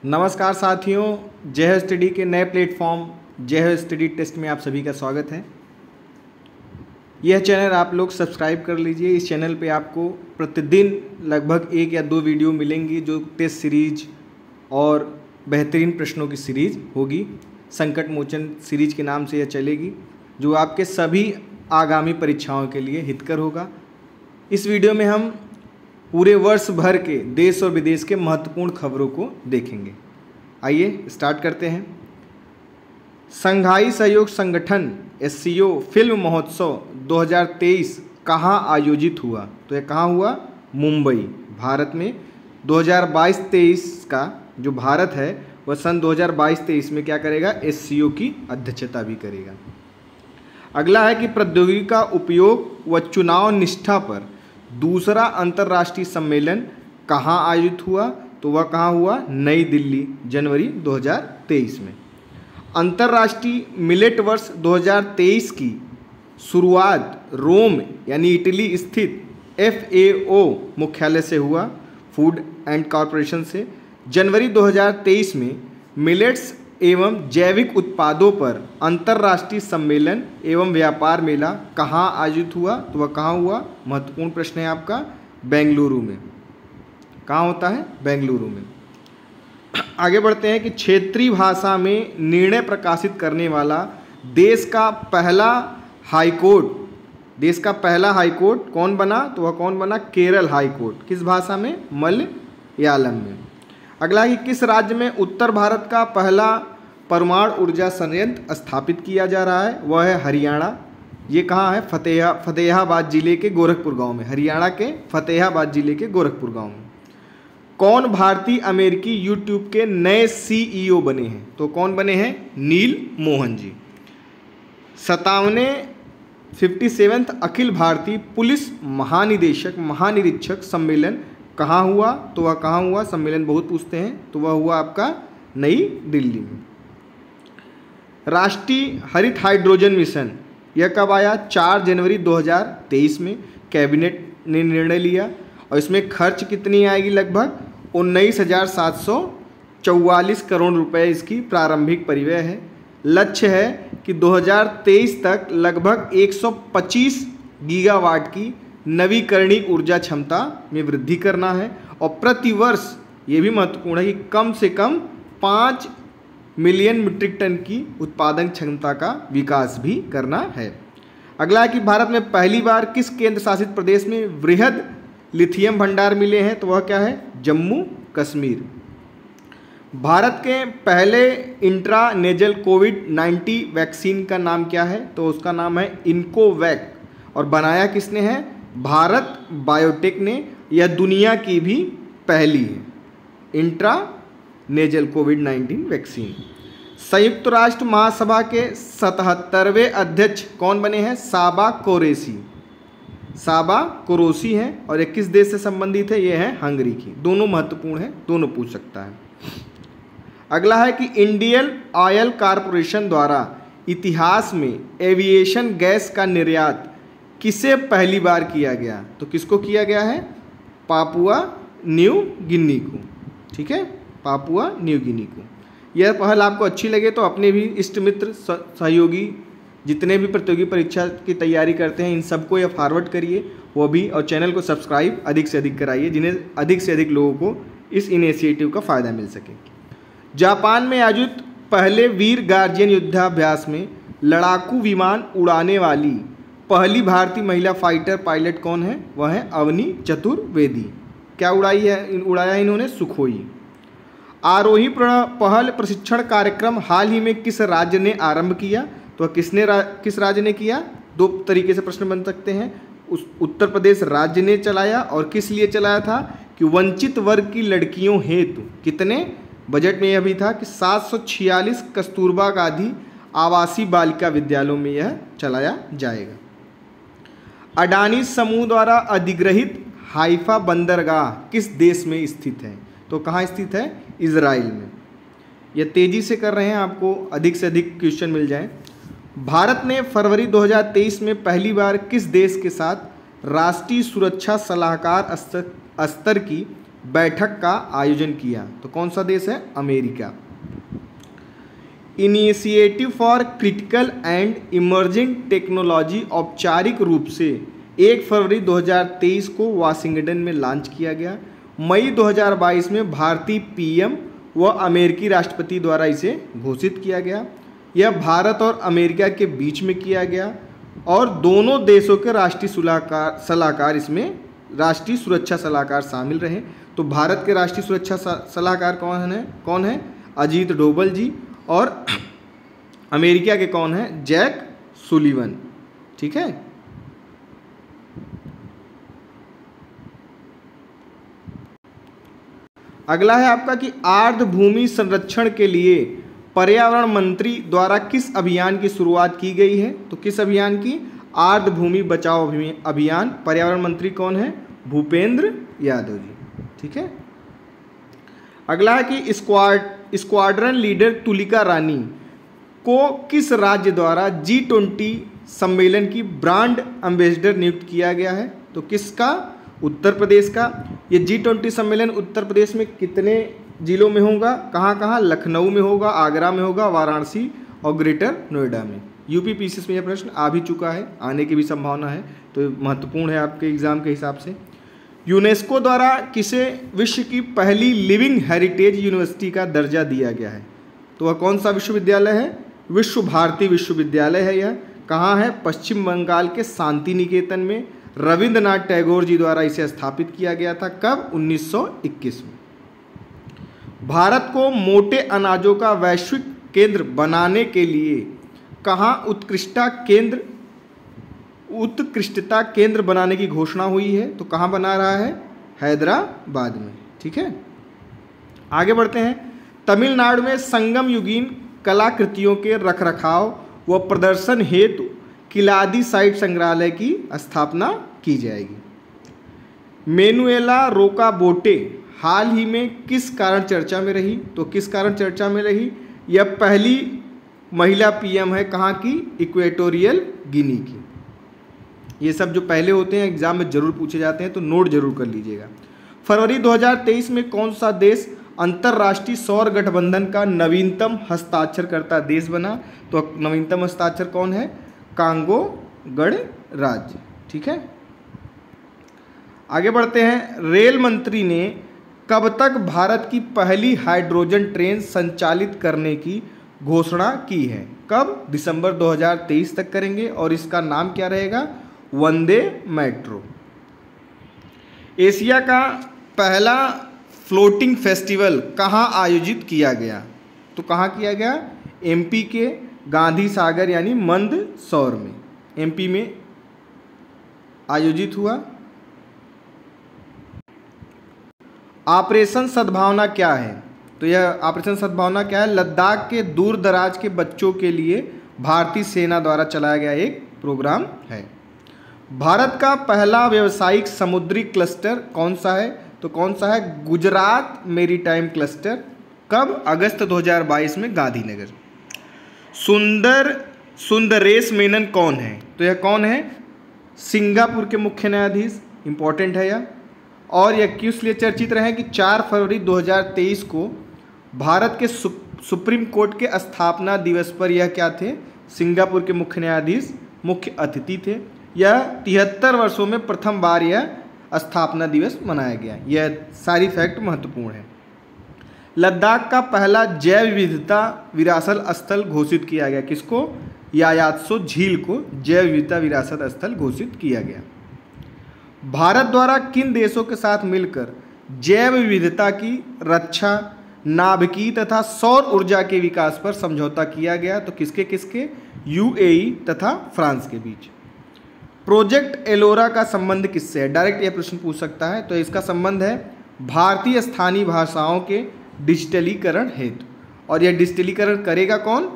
नमस्कार साथियों, जय हो स्टडी के नए प्लेटफॉर्म जय हो स्टडी टेस्ट में आप सभी का स्वागत है। यह चैनल आप लोग सब्सक्राइब कर लीजिए। इस चैनल पे आपको प्रतिदिन लगभग 1 या 2 वीडियो मिलेंगी जो टेस्ट सीरीज और बेहतरीन प्रश्नों की सीरीज होगी। संकट मोचन सीरीज के नाम से यह चलेगी, जो आपके सभी आगामी परीक्षाओं के लिए हितकर होगा। इस वीडियो में हम पूरे वर्ष भर के देश और विदेश के महत्वपूर्ण खबरों को देखेंगे। आइए स्टार्ट करते हैं। शंघाई सहयोग संगठन SCO फिल्म महोत्सव 2023 कहाँ आयोजित हुआ? तो यह कहाँ हुआ? मुंबई, भारत में। 2022-23 का जो भारत है वह सन 2022-23 में क्या करेगा? SCO की अध्यक्षता भी करेगा। अगला है कि प्रौद्योगिकी का उपयोग व चुनाव निष्ठा पर दूसरा अंतर्राष्ट्रीय सम्मेलन कहाँ आयोजित हुआ? तो वह कहाँ हुआ? नई दिल्ली, जनवरी 2023 में। अंतर्राष्ट्रीय मिलेट वर्ष 2023 की शुरुआत रोम यानी इटली स्थित FAO मुख्यालय से हुआ, फूड एंड कॉरपोरेशन से। जनवरी 2023 में मिलेट्स एवं जैविक उत्पादों पर अंतर्राष्ट्रीय सम्मेलन एवं व्यापार मेला कहाँ आयोजित हुआ? तो वह कहाँ हुआ? महत्वपूर्ण प्रश्न है आपका, बेंगलुरु में। कहाँ होता है? बेंगलुरु में। आगे बढ़ते हैं कि क्षेत्रीय भाषा में निर्णय प्रकाशित करने वाला देश का पहला हाईकोर्ट कौन बना? तो वह कौन बना? केरल हाईकोर्ट। किस भाषा में? मलयालम में। अगला है कि किस राज्य में उत्तर भारत का पहला परमाणु ऊर्जा संयंत्र स्थापित किया जा रहा है? वह है हरियाणा। ये कहाँ है? फतेहाबाद जिले के गोरखपुर गांव में। हरियाणा के फतेहाबाद जिले के गोरखपुर गांव में। कौन भारतीय अमेरिकी यूट्यूब के नए CEO बने हैं? तो कौन बने हैं? नील मोहन जी। 57वें अखिल भारतीय पुलिस महानिरीक्षक सम्मेलन कहाँ हुआ? तो वह कहाँ हुआ? सम्मेलन बहुत पूछते हैं, तो वह हुआ आपका नई दिल्ली में। राष्ट्रीय हरित हाइड्रोजन मिशन यह कब आया? 4 जनवरी 2023 में कैबिनेट ने निर्णय लिया और इसमें खर्च कितनी आएगी? लगभग 19,744 करोड़ रुपए इसकी प्रारंभिक परिव्यय है। लक्ष्य है कि 2023 तक लगभग 125 गीगावाट की नवीकरणीय ऊर्जा क्षमता में वृद्धि करना है और प्रतिवर्ष ये भी महत्वपूर्ण है कि कम से कम 5 मिलियन मीट्रिक टन की उत्पादन क्षमता का विकास भी करना है। अगला है कि भारत में पहली बार किस केंद्र शासित प्रदेश में वृहद लिथियम भंडार मिले हैं? तो वह क्या है? जम्मू कश्मीर। भारत के पहले इंट्रानेजल कोविड-19 वैक्सीन का नाम क्या है? तो उसका नाम है इनकोवैक और बनाया किसने है? भारत बायोटेक ने। यह दुनिया की भी पहली है इंट्रानेजल कोविड-19 वैक्सीन। संयुक्त राष्ट्र महासभा के 77वें अध्यक्ष कौन बने हैं? साबा कोरोसी हैं और 21 देश से संबंधित है। ये है हंगरी की। दोनों महत्वपूर्ण है, दोनों पूछ सकता है। अगला है कि इंडियन ऑयल कॉरपोरेशन द्वारा इतिहास में एविएशन गैस का निर्यात किसे पहली बार किया गया? तो किसको किया गया है? पापुआ न्यू गिनी को। ठीक है, पापुआ न्यू गिनी को। यह पहल आपको अच्छी लगे तो अपने भी इष्ट मित्र सहयोगी जितने भी प्रतियोगी परीक्षा की तैयारी करते हैं इन सबको यह फॉरवर्ड करिए वो भी, और चैनल को सब्सक्राइब अधिक से अधिक कराइए जिन्हें अधिक से अधिक लोगों को इस इनिशिएटिव का फ़ायदा मिल सके। जापान में आयोजित पहले वीर गार्जियन युद्धाभ्यास में लड़ाकू विमान उड़ाने वाली पहली भारतीय महिला फाइटर पायलट कौन है? वह है अवनी चतुर्वेदी। क्या उड़ाया इन्होंने? सुखोई। आरोही पहल प्रशिक्षण कार्यक्रम हाल ही में किस राज्य ने आरंभ किया? तो किस राज्य ने किया? 2 तरीके से प्रश्न बन सकते हैं। उत्तर प्रदेश राज्य ने चलाया और किस लिए चलाया था? कि वंचित वर्ग की लड़कियों हेतु कितने? बजट में यह भी था कि 746 कस्तूरबा गांधी आवासीय बालिका विद्यालयों में यह चलाया जाएगा। अडानी समूह द्वारा अधिग्रहित हाइफा बंदरगाह किस देश में स्थित है? तो कहाँ स्थित है? इजराइल में। यह तेजी से कर रहे हैं, आपको अधिक से अधिक क्वेश्चन मिल जाए। भारत ने फरवरी 2023 में पहली बार किस देश के साथ राष्ट्रीय सुरक्षा सलाहकार स्तर की बैठक का आयोजन किया। तो कौन सा देश है? America. Initiative for critical and emerging technology औपचारिक रूप से 1 फरवरी 2023 को वाशिंगटन में लॉन्च किया गया। मई 2022 में भारतीय पीएम व अमेरिकी राष्ट्रपति द्वारा इसे घोषित किया गया। यह भारत और अमेरिका के बीच में किया गया और दोनों देशों के राष्ट्रीय सलाहकार इसमें राष्ट्रीय सुरक्षा सलाहकार शामिल रहे। तो भारत के राष्ट्रीय सुरक्षा सलाहकार कौन है? अजीत डोभाल जी। और अमेरिका के कौन है? Jake Sullivan. ठीक है। अगला है आपका कि आर्द्र भूमि संरक्षण के लिए पर्यावरण मंत्री द्वारा किस अभियान की शुरुआत की गई है? तो किस अभियान की? आर्द्र भूमि बचाओ अभियान। पर्यावरण मंत्री कौन है? भूपेंद्र यादव जी। ठीक है। अगला है कि स्क्वाड्रन लीडर तुलिका रानी को किस राज्य द्वारा G20 सम्मेलन की ब्रांड एम्बेसडर नियुक्त किया गया है? तो किसका? उत्तर प्रदेश का। ये G20 सम्मेलन उत्तर प्रदेश में कितने जिलों में होगा? कहाँ? लखनऊ में होगा, आगरा में होगा, वाराणसी और ग्रेटर नोएडा में। यूपी पीसीएस में यह प्रश्न आ भी चुका है, आने की भी संभावना है, तो महत्वपूर्ण है आपके एग्जाम के हिसाब से। यूनेस्को द्वारा किसे विश्व की पहली लिविंग हेरिटेज यूनिवर्सिटी का दर्जा दिया गया है? तो वह कौन सा विश्वविद्यालय है? विश्व भारती विश्वविद्यालय है। यह कहाँ है? पश्चिम बंगाल के शांति निकेतन में। रविंद्रनाथ टैगोर जी द्वारा इसे स्थापित किया गया था। कब? 1921 में। भारत को मोटे अनाजों का वैश्विक केंद्र बनाने के लिए कहाँ उत्कृष्टता केंद्र बनाने की घोषणा हुई है? तो कहाँ बना रहा है? हैदराबाद में। ठीक है। आगे बढ़ते हैं। तमिलनाडु में संगम युगीन कलाकृतियों के रखरखाव व प्रदर्शन हेतु किलादी साइट संग्रहालय की स्थापना की जाएगी। मेनुएला रोकाबोटे हाल ही में किस कारण चर्चा में रही? तो किस कारण चर्चा में रही? यह पहली महिला पीएम है। कहाँ की? इक्वेटोरियल गिनी की। ये सब जो पहले होते हैं एग्जाम में जरूर पूछे जाते हैं, तो नोट जरूर कर लीजिएगा। फरवरी 2023 में कौन सा देश अंतर्राष्ट्रीय सौर गठबंधन का नवीनतम हस्ताक्षरकर्ता देश बना? तो नवीनतम हस्ताक्षर कौन है? कांगो गणराज्य। ठीक है। आगे बढ़ते हैं। रेल मंत्री ने कब तक भारत की पहली हाइड्रोजन ट्रेन संचालित करने की घोषणा की है? कब? दिसंबर 2023 तक करेंगे और इसका नाम क्या रहेगा? वंदे मेट्रो। एशिया का पहला फ्लोटिंग फेस्टिवल कहाँ आयोजित किया गया? तो कहाँ किया गया? एमपी के गांधी सागर यानी मंदसौर में, एमपी में आयोजित हुआ। ऑपरेशन सद्भावना क्या है? तो यह ऑपरेशन सद्भावना क्या है? लद्दाख के दूर दराज के बच्चों के लिए भारतीय सेना द्वारा चलाया गया एक प्रोग्राम है। भारत का पहला व्यावसायिक समुद्री क्लस्टर कौन सा है? तो कौन सा है? Gujarat maritime cluster. कब? अगस्त 2022 में गांधीनगर। सुंदरेश मेनन कौन है? तो यह कौन है? सिंगापुर के मुख्य न्यायाधीश। इंपॉर्टेंट है यह। और यह किस लिए चर्चित रहे कि 4 फरवरी 2023 को भारत के सुप्रीम कोर्ट के स्थापना दिवस पर यह क्या थे? सिंगापुर के मुख्य न्यायाधीश मुख्य अतिथि थे। यह 73 वर्षों में प्रथम बार यह स्थापना दिवस मनाया गया। यह सारी फैक्ट महत्वपूर्ण है। लद्दाख का पहला जैव विविधता विरासत स्थल घोषित किया गया। किसको? यायात्सो झील को जैव विविधता विरासत स्थल घोषित किया गया। भारत द्वारा किन देशों के साथ मिलकर जैव विविधता की रक्षा, नाभिकीय तथा सौर ऊर्जा के विकास पर समझौता किया गया? तो किसके किसके? यूएई तथा फ्रांस के बीच। प्रोजेक्ट एलोरा का संबंध किससे है? डायरेक्ट यह प्रश्न पूछ सकता है। तो इसका संबंध है भारतीय स्थानीय भाषाओं के डिजिटलीकरण हेतु। और यह डिजिटलीकरण करेगा कौन?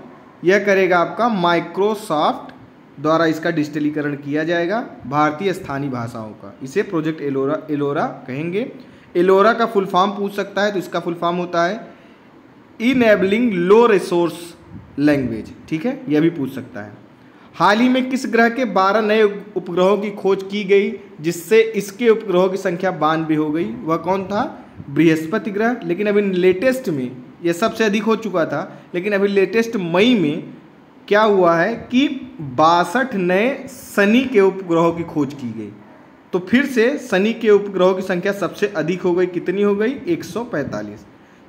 यह करेगा आपका माइक्रोसॉफ्ट द्वारा इसका डिजिटलीकरण किया जाएगा भारतीय स्थानीय भाषाओं का। इसे प्रोजेक्ट एलोरा कहेंगे। एलोरा का फुल फॉर्म पूछ सकता है, तो इसका फुल फॉर्म होता है इनेबलिंग लो रिसोर्स लैंग्वेज। ठीक है, यह भी पूछ सकता है। हाल ही में किस ग्रह के 12 नए उपग्रहों की खोज की गई जिससे इसके उपग्रहों की संख्या 92 हो गई? वह कौन था? बृहस्पति ग्रह। लेकिन अभी लेटेस्ट में यह सबसे अधिक हो चुका था, लेकिन अभी लेटेस्ट मई में क्या हुआ है कि 62 नए शनि के उपग्रहों की खोज की गई। तो फिर से शनि के उपग्रहों की संख्या सबसे अधिक हो गई। कितनी हो गई? 145।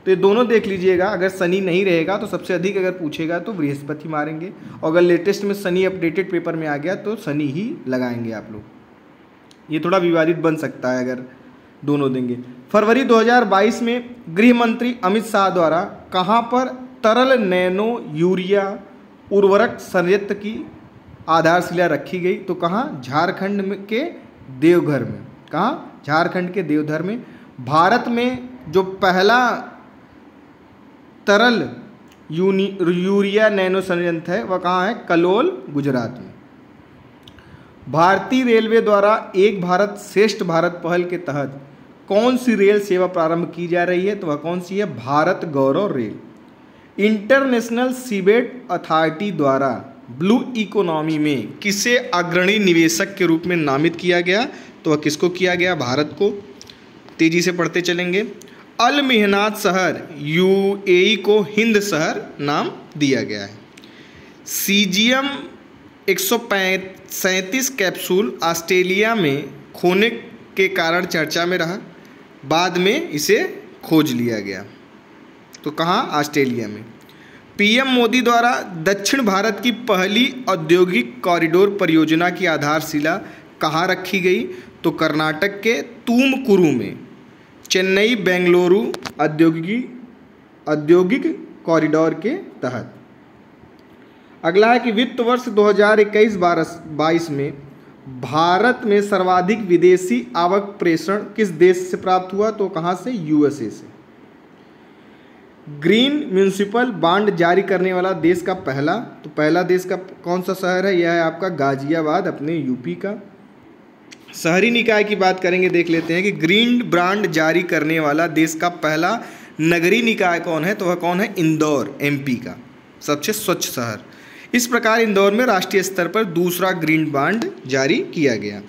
तो ये दोनों देख लीजिएगा, अगर शनि नहीं रहेगा तो सबसे अधिक अगर पूछेगा तो बृहस्पति मारेंगे, और अगर लेटेस्ट में शनि अपडेटेड पेपर में आ गया तो शनि ही लगाएंगे आप लोग। ये थोड़ा विवादित बन सकता है अगर दोनों देंगे। फरवरी 2022 में गृह मंत्री अमित शाह द्वारा कहाँ पर तरल नैनो यूरिया उर्वरक संयंत्र की आधारशिला रखी गई? तो कहाँ? झारखंड के देवघर में। कहाँ? झारखंड के देवघर में। भारत में जो पहला तरल यूरिया नैनो संयंत्र है वह कहाँ है? कलोल, गुजरात में। भारतीय रेलवे द्वारा एक भारत श्रेष्ठ भारत पहल के तहत कौन सी रेल सेवा प्रारंभ की जा रही है? तो वह कौन सी है? भारत गौरव रेल। इंटरनेशनल सीबेट अथॉरिटी द्वारा ब्लू इकोनॉमी में किसे अग्रणी निवेशक के रूप में नामित किया गया? तो वह किसको किया गया? भारत को। तेजी से पढ़ते चलेंगे। अल मेहनात शहर यूएई को हिंद शहर नाम दिया गया है। सीजियम 137 कैप्सूल ऑस्ट्रेलिया में खोने के कारण चर्चा में रहा, बाद में इसे खोज लिया गया। तो कहाँ? ऑस्ट्रेलिया में। पीएम मोदी द्वारा दक्षिण भारत की पहली औद्योगिक कॉरिडोर परियोजना की आधारशिला कहाँ रखी गई? तो कर्नाटक के तुमकुरु में। चेन्नई बेंगलुरु औद्योगिक कॉरिडोर के तहत। अगला है कि वित्त वर्ष 2021-22 में भारत में सर्वाधिक विदेशी आवक प्रेषण किस देश से प्राप्त हुआ? तो कहाँ से? यूएसए से। ग्रीन म्यूनिसिपल बांड जारी करने वाला देश का पहला, तो पहला देश का कौन सा शहर है? यह है आपका गाजियाबाद, अपने यूपी का। शहरी निकाय की बात करेंगे, देख लेते हैं कि ग्रीन बांड जारी करने वाला देश का पहला नगरीय निकाय कौन है? तो वह कौन है? इंदौर, एमपी का सबसे स्वच्छ शहर। इस प्रकार इंदौर में राष्ट्रीय स्तर पर दूसरा ग्रीन बांड जारी किया गया।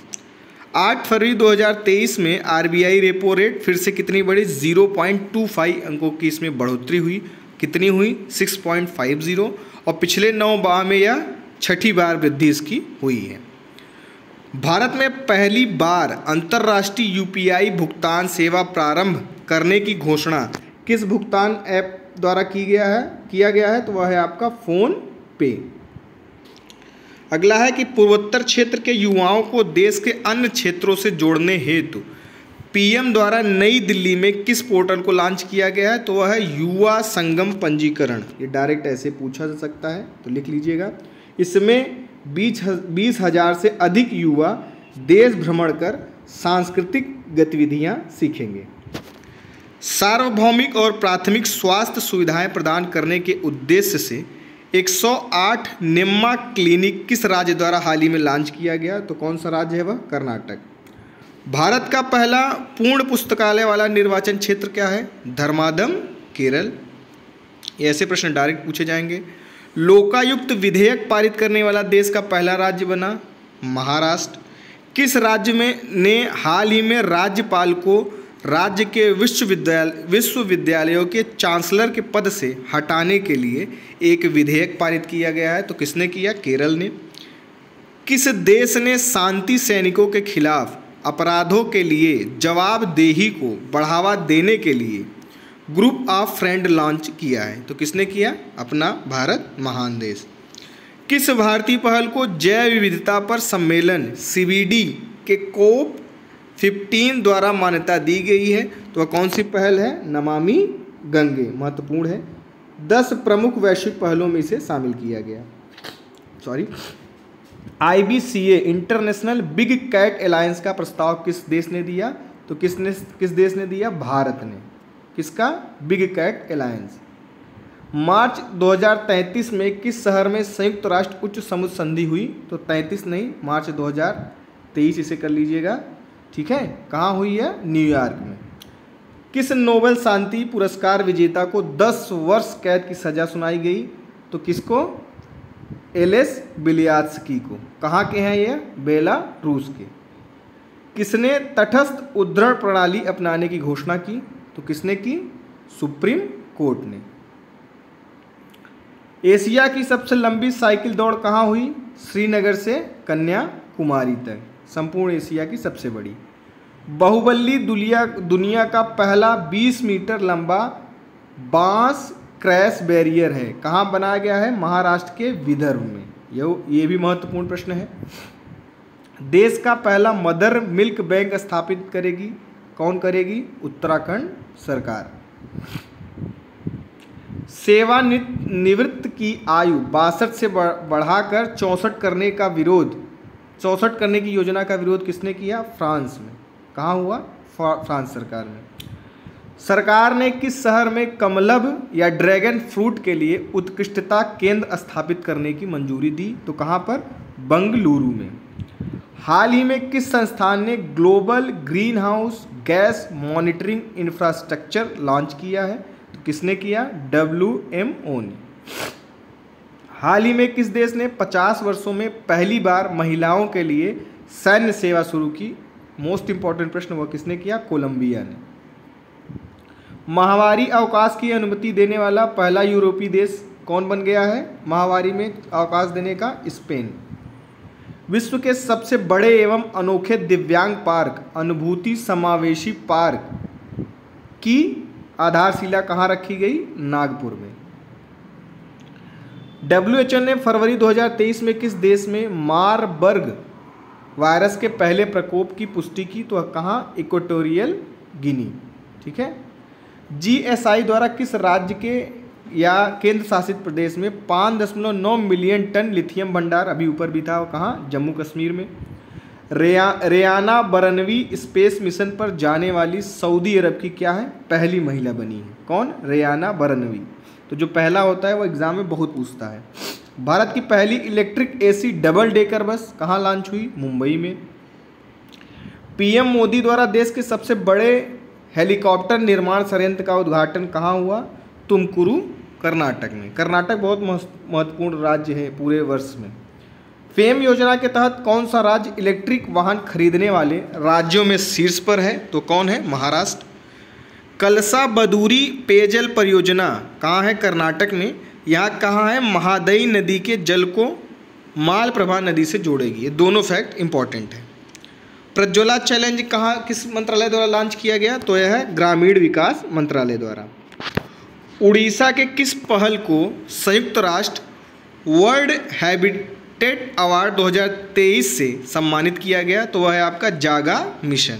8 फरवरी 2023 में आरबीआई रेपो रेट फिर से कितनी बढ़ी? 0.25 अंकों की इसमें बढ़ोतरी हुई। कितनी हुई? 6.50। और पिछले 9 माह में यह छठी बार वृद्धि इसकी हुई है। भारत में पहली बार अंतर्राष्ट्रीय यूपीआई भुगतान सेवा प्रारंभ करने की घोषणा किस भुगतान ऐप द्वारा किया गया है? तो वह है आपका फोन पे। अगला है कि पूर्वोत्तर क्षेत्र के युवाओं को देश के अन्य क्षेत्रों से जोड़ने हेतु पीएम द्वारा नई दिल्ली में किस पोर्टल को लॉन्च किया गया है? तो वह है युवा संगम पंजीकरण। ये डायरेक्ट ऐसे पूछा जा सकता है, तो लिख लीजिएगा। इसमें 20,000 से अधिक युवा देश भ्रमण कर सांस्कृतिक गतिविधियां सीखेंगे। सार्वभौमिक और प्राथमिक स्वास्थ्य सुविधाएं प्रदान करने के उद्देश्य से 108 निम्मा क्लिनिक किस राज्य द्वारा हाल ही में लॉन्च किया गया? तो कौन सा राज्य है वह? कर्नाटक। भारत का पहला पूर्ण पुस्तकालय वाला निर्वाचन क्षेत्र क्या है? धर्मादम, केरल। ऐसे प्रश्न डायरेक्ट पूछे जाएंगे। लोकायुक्त विधेयक पारित करने वाला देश का पहला राज्य बना महाराष्ट्र। किस राज्य में ने हाल ही में राज्यपाल को राज्य के विश्वविद्यालयों के चांसलर के पद से हटाने के लिए एक विधेयक पारित किया गया है? तो किसने किया? केरल ने। किस देश ने शांति सैनिकों के खिलाफ अपराधों के लिए जवाबदेही को बढ़ावा देने के लिए ग्रुप ऑफ फ्रेंड लॉन्च किया है? तो किसने किया? अपना भारत, महान देश। किस भारतीय पहल को जैव विविधता पर सम्मेलन CBD के COP 15 द्वारा मान्यता दी गई है? तो वह कौन सी पहल है? नमामि गंगे। महत्वपूर्ण है। 10 प्रमुख वैश्विक पहलों में इसे शामिल किया गया। IBCA International Big Cat Alliance का प्रस्ताव किस देश ने दिया? तो किस देश ने दिया? भारत ने। किसका? Big Cat alliance. मार्च 2033 में किस शहर में संयुक्त राष्ट्र उच्च समुद्र संधि हुई? तो 33 नहीं, मार्च 2023 इसे कर लीजिएगा, ठीक है। कहाँ हुई है? न्यूयॉर्क में। किस नोबेल शांति पुरस्कार विजेता को 10 वर्ष कैद की सजा सुनाई गई? तो किसको? एलेस बिलियात्स्की को। कहाँ के हैं ये? बेलारूस के। किसने तटस्थ उद्धरण प्रणाली अपनाने की घोषणा की? तो किसने की? सुप्रीम कोर्ट ने। एशिया की सबसे लंबी साइकिल दौड़ कहाँ हुई? श्रीनगर से कन्याकुमारी तक, संपूर्ण एशिया की सबसे बड़ी। बाहुबली दुनिया का पहला 20 मीटर लंबा बांस क्रैश बैरियर है, कहाँ बनाया गया है? महाराष्ट्र के विदर्भ में। ये भी महत्वपूर्ण प्रश्न है। देश का पहला मदर मिल्क बैंक स्थापित करेगी, कौन करेगी? उत्तराखंड सरकार। सेवानिवृत्त की आयु 62 से बढ़ाकर 64 करने का विरोध, 64 करने की योजना का विरोध किसने किया? फ्रांस में। कहाँ हुआ? फ्रांस सरकार में। सरकार ने किस शहर में कमलभ या ड्रैगन फ्रूट के लिए उत्कृष्टता केंद्र स्थापित करने की मंजूरी दी? तो कहाँ पर? बंगलुरु में। हाल ही में किस संस्थान ने global green house gas monitoring infrastructure launch किया है? तो किसने किया? WMO ने। हाल ही में किस देश ने 50 वर्षों में पहली बार महिलाओं के लिए सैन्य सेवा शुरू की? मोस्ट इंपॉर्टेंट प्रश्न, वह किसने किया? कोलंबिया ने। माहवारी अवकाश की अनुमति देने वाला पहला यूरोपीय देश कौन बन गया है? माहवारी में अवकाश देने का? स्पेन। विश्व के सबसे बड़े एवं अनोखे दिव्यांग पार्क अनुभूति समावेशी पार्क की आधारशिला कहाँ रखी गई? नागपुर में। WHO ने फरवरी 2023 में किस देश में मारबर्ग वायरस के पहले प्रकोप की पुष्टि की? तो कहाँ? Equatorial Guinea. ठीक है। GSI द्वारा किस राज्य के या केंद्र शासित प्रदेश में 5.9 मिलियन टन लिथियम भंडार, अभी ऊपर भी था, कहाँ? जम्मू कश्मीर में। रेयाना बरनवी स्पेस मिशन पर जाने वाली सऊदी अरब की क्या है? पहली महिला बनी है। कौन? रेयाना बरनवी। तो जो पहला होता है वो एग्जाम में बहुत पूछता है। भारत की पहली electric AC double decker bus कहाँ लॉन्च हुई? मुंबई में। PM मोदी द्वारा देश के सबसे बड़े हेलीकॉप्टर निर्माण संयंत्र का उद्घाटन कहाँ हुआ? तुमकुरू, कर्नाटक में। कर्नाटक बहुत महत्वपूर्ण राज्य है पूरे वर्ष में। फेम योजना के तहत कौन सा राज्य इलेक्ट्रिक वाहन खरीदने वाले राज्यों में शीर्ष पर है? तो कौन है? महाराष्ट्र। कलसा बदूरी पेयजल परियोजना कहाँ है? कर्नाटक में। यहाँ कहाँ है? महादई नदी के जल को मालप्रभा नदी से जोड़ेगी। ये दोनों फैक्ट इंपॉर्टेंट है। प्रज्वला चैलेंज कहाँ, किस मंत्रालय द्वारा लॉन्च किया गया? तो यह है ग्रामीण विकास मंत्रालय द्वारा। उड़ीसा के किस पहल को संयुक्त राष्ट्र वर्ल्ड हैबिटेट अवार्ड 2023 से सम्मानित किया गया? तो वह है आपका जागा मिशन।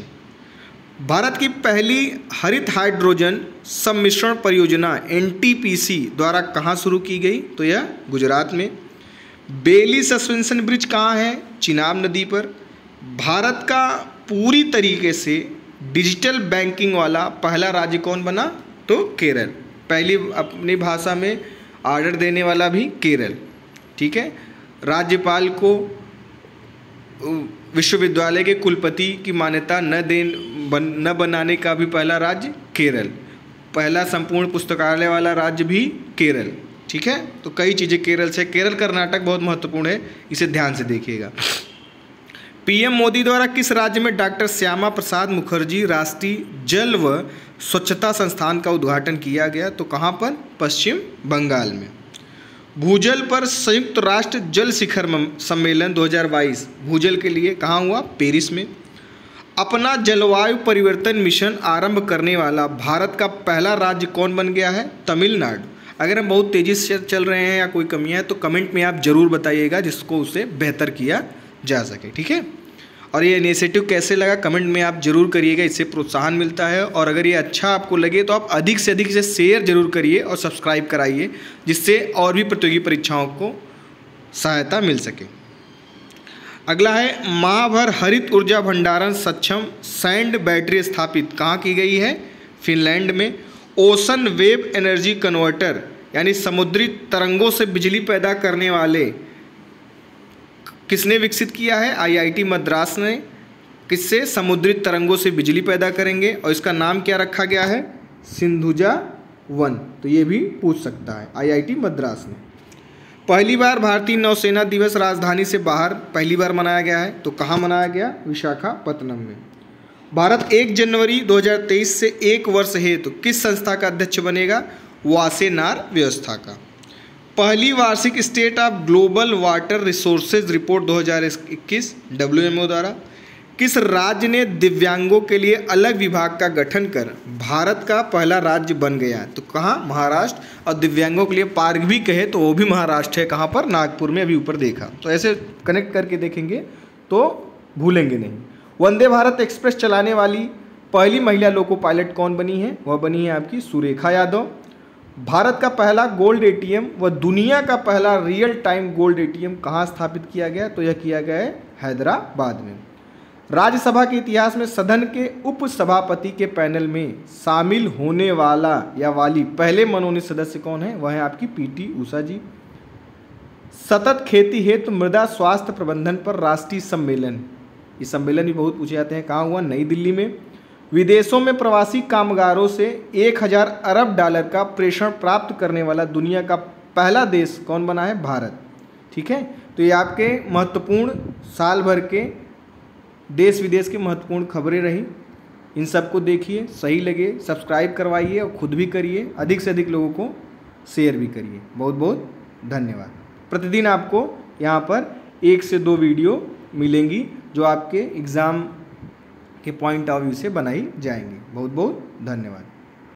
भारत की पहली हरित हाइड्रोजन सम्मिश्रण परियोजना NTPC द्वारा कहाँ शुरू की गई? तो यह गुजरात में। बेली सस्पेंशन ब्रिज कहाँ है? चिनाब नदी पर। भारत का पूरी तरीके से डिजिटल बैंकिंग वाला पहला राज्य कौन बना? तो केरल। पहली अपनी भाषा में ऑर्डर देने वाला भी केरल। ठीक है। राज्यपाल को विश्वविद्यालय के कुलपति की मान्यता न बनाने का भी पहला राज्य केरल। पहला संपूर्ण पुस्तकालय वाला राज्य भी केरल। ठीक है। तो कई चीज़ें केरल से, केरल कर्नाटक बहुत महत्वपूर्ण है, इसे ध्यान से देखिएगा। PM मोदी द्वारा किस राज्य में डॉक्टर श्यामा प्रसाद मुखर्जी राष्ट्रीय जल व स्वच्छता संस्थान का उद्घाटन किया गया? तो कहाँ पर? पश्चिम बंगाल में। भूजल पर संयुक्त राष्ट्र जल शिखर सम्मेलन 2022 भूजल के लिए कहाँ हुआ? पेरिस में। अपना जलवायु परिवर्तन मिशन आरंभ करने वाला भारत का पहला राज्य कौन बन गया है? तमिलनाडु। अगर हम बहुत तेज़ी से चल रहे हैं या कोई कमियां हैं तो कमेंट में आप ज़रूर बताइएगा, जिसको उसे बेहतर किया जा सके। ठीक है। और ये इनिशिएटिव कैसे लगा कमेंट में आप जरूर करिएगा, इससे प्रोत्साहन मिलता है। और अगर ये अच्छा आपको लगे तो आप अधिक से अधिक इसे शेयर जरूर करिए और सब्सक्राइब कराइए, जिससे और भी प्रतियोगी परीक्षाओं को सहायता मिल सके। अगला है माह भर हरित ऊर्जा भंडारण सक्षम सैंड बैटरी स्थापित कहाँ की गई है? फिनलैंड में। ओशन वेव एनर्जी कन्वर्टर यानी समुद्री तरंगों से बिजली पैदा करने वाले किसने विकसित किया है? IIT मद्रास ने। किससे? समुद्री तरंगों से बिजली पैदा करेंगे और इसका नाम क्या रखा गया है? सिंधुजा 1। तो ये भी पूछ सकता है, IIT मद्रास ने। पहली बार भारतीय नौसेना दिवस राजधानी से बाहर पहली बार मनाया गया है, तो कहाँ मनाया गया? विशाखापत्तनम में। भारत 1 जनवरी 2023 से 1 वर्ष हेतु किस संस्था का अध्यक्ष बनेगा? वासेनार व्यवस्था का। पहली वार्षिक state of global water resources report 2021 WMO द्वारा किस राज्य ने दिव्यांगों के लिए अलग विभाग का गठन कर भारत का पहला राज्य बन गया? तो कहाँ? महाराष्ट्र। और दिव्यांगों के लिए पार्क भी कहे तो वो भी महाराष्ट्र है। कहाँ पर? नागपुर में, अभी ऊपर देखा। तो ऐसे कनेक्ट करके देखेंगे तो भूलेंगे नहीं। वंदे भारत एक्सप्रेस चलाने वाली पहली महिला लोको पायलट कौन बनी है? वह बनी है आपकी सुरेखा यादव। भारत का पहला गोल्ड एटीएम व दुनिया का पहला रियल टाइम गोल्ड एटीएम कहाँ स्थापित किया गया? तो यह किया गया है हैदराबाद में। राज्यसभा के इतिहास में सदन के उपसभापति के पैनल में शामिल होने वाला या वाली पहले मनोनीत सदस्य कौन है? वह है आपकी PT उषा जी। सतत खेती हेतु मृदा स्वास्थ्य प्रबंधन पर राष्ट्रीय सम्मेलन, ये सम्मेलन भी बहुत पूछे जाते हैं, कहाँ हुआ? नई दिल्ली में। विदेशों में प्रवासी कामगारों से 1000 अरब डॉलर का प्रेषण प्राप्त करने वाला दुनिया का पहला देश कौन बना है? भारत। ठीक है, तो ये आपके महत्वपूर्ण साल भर के देश विदेश की महत्वपूर्ण खबरें रही। इन सबको देखिए, सही लगे सब्सक्राइब करवाइए और खुद भी करिए, अधिक से अधिक लोगों को शेयर भी करिए। बहुत बहुत धन्यवाद। प्रतिदिन आपको यहाँ पर 1 से 2 वीडियो मिलेंगी जो आपके एग्ज़ाम के पॉइंट ऑफ व्यू से बनाई जाएंगी। बहुत बहुत धन्यवाद।